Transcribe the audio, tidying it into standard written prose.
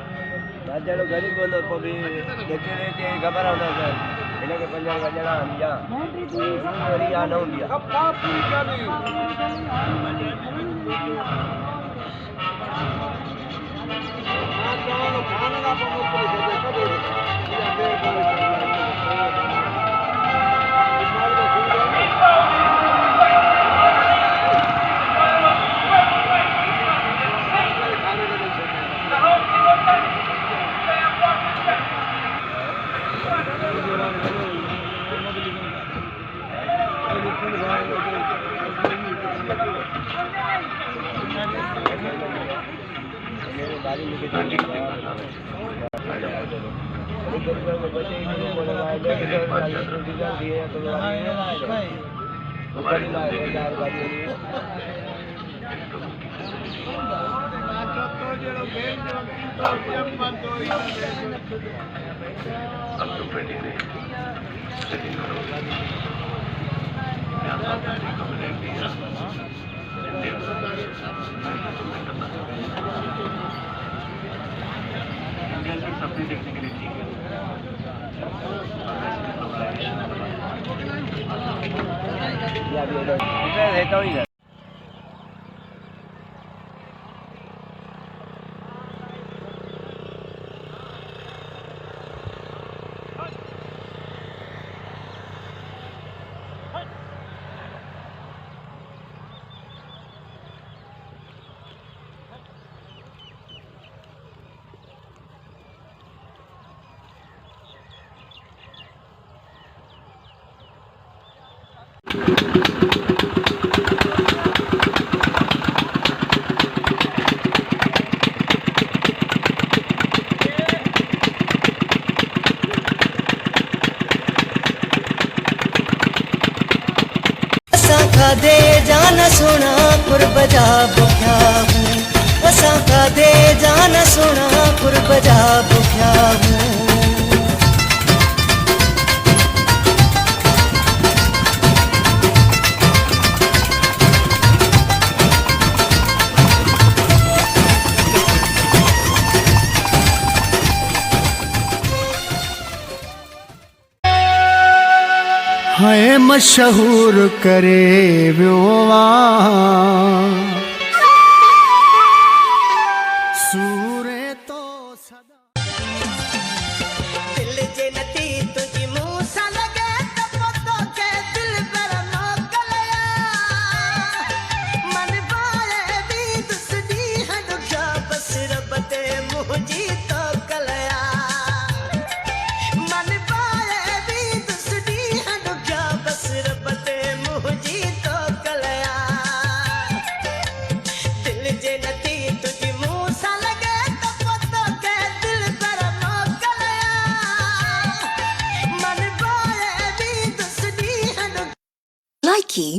गरीब बंदो भी देखते खबर आता सर इन्हें के पंजाब वजना हम जा वरी आ न हुंदी सपने देखने के लिए ठीक है। दे जाना सोना कुर्बजा बुख्या हूँ असा का दे जाना सोना कुर्बजा बुख्या हूँ है मशहूर करे व्योवा सूरे तो सदा दिल जे नती तुझी मुँह सा लगे तो पतो के दिल पर मोकलया मन बाए भी दुसदी है दुखा बस रबते मुझी तो कलया मन बाए भी दुसदी है दुखा बस रबते मुझी तो कलया दिल जे नती तुझी मुँह सा लगे तो पतो के दिल पर मोकलया मन बाए भी दुसदी है Likey